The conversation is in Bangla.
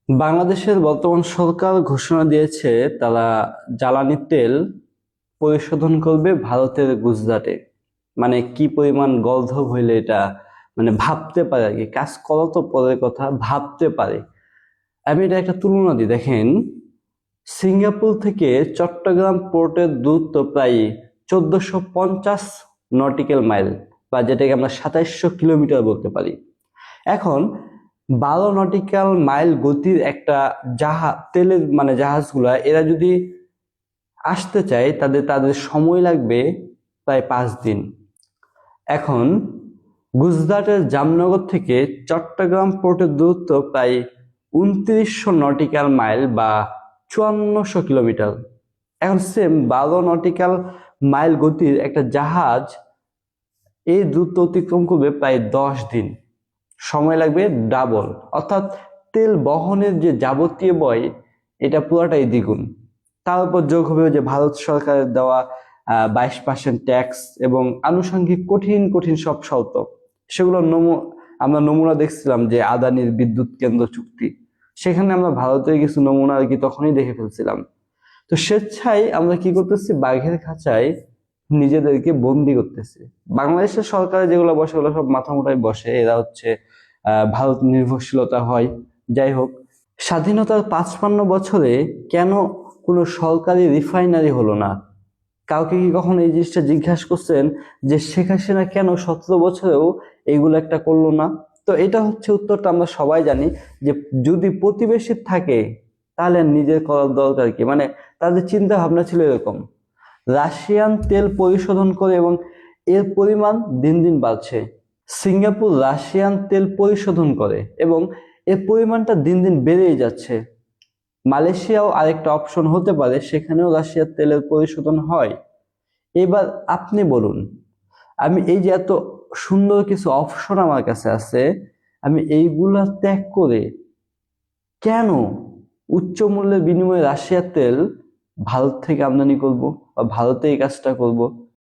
বাংলাদেশের বর্তমান সরকার ঘোষণা দিয়েছে তারা জ্বালানি তেল পরিশোধন করবে ভারতের গুজরাটে। মানে কি পরিমাণ গর্ধব হইলে এটা মানে ভাবতে পারে আর কি, কাজ করা তো পরের কথা, ভাবতে পারে। আমি এটা একটা তুলনা দিই, দেখেন সিঙ্গাপুর থেকে চট্টগ্রাম পোর্টের দূরত্ব প্রায় 1450 নটিক্যাল মাইল, বা যেটাকে আমরা 2700 কিলোমিটার বলতে পারি। এখন 12 নটিক্যাল মাইল গতির একটা জাহাজ, তেলের মানে জাহাজগুলা এরা যদি আসতে চায় তাদের তাদের সময় লাগবে প্রায় 5 দিন। এখন গুজরাটের জামনগর থেকে চট্টগ্রাম পোর্টের দূরত্ব প্রায় 2900 নটিক্যাল মাইল বা 5400 কিলোমিটার। এখন সেম 12 নটিক্যাল মাইল গতির একটা জাহাজ এই দূরত্ব অতিক্রম করবে প্রায় 10 দিন, সময় লাগবে ডাবল। অর্থাৎ তেল বহনের যে যাবতীয় ব্যয় এটা পুরোটাই দ্বিগুণ। তার উপর যোগ হবে যে ভারত সরকারের দেওয়া 22% ট্যাক্স এবং আনুষঙ্গিক কঠিন কঠিন সব শর্ত। সেগুলো আমরা নমুনা দেখছিলাম যে আদানির বিদ্যুৎ কেন্দ্র চুক্তি, সেখানে আমরা ভারতের কিছু নমুনা আর কি তখনই দেখে ফেলছিলাম। তো স্বেচ্ছায় আমরা কি করতেছি, বাঘের খাঁচায় নিজেদেরকে বন্দি করতেছি। বাংলাদেশের সরকারে যেগুলো বসে ওগুলো সব মাথা মোটায় বসে, এরা হচ্ছে ভারত নির্ভরশীলতা হয়। যাই হোক, স্বাধীনতার 55 বছরে কেন কোনো সরকারি রিফাইনারি হলো না? কাউকে কি কখনো এই জিনিসটা জিজ্ঞাসা করছেন যে শেখ হাসিনা কেন 17 বছরেও এইগুলো একটা করলো না? তো এটা হচ্ছে উত্তরটা আমরা সবাই জানি, যে যদি প্রতিবেশী থাকে তাহলে নিজের করার দরকার কি। মানে তাদের চিন্তা ভাবনা ছিল এরকম, রাশিয়ান তেল পরিশোধন করে এবং এর পরিমাণ দিন দিন বাড়ছে। সিঙ্গাপুর রাশিয়ান তেল পরিশোধন করে এবং এর পরিমাণটা দিন দিন বেড়েই যাচ্ছে। মালয়েশিয়াও আরেকটা অপশন হতে পারে, সেখানেও রাশিয়ার তেলের পরিশোধন হয়। এবার আপনি বলুন, আমি এই যে এত সুন্দর কিছু অপশন আমার কাছে আছে, আমি এইগুলা ত্যাগ করে কেন উচ্চ মূল্যের বিনিময়ে রাশিয়ার তেল ভারত থেকে আমদানি করব বা ভারতে এই কাজটা করব?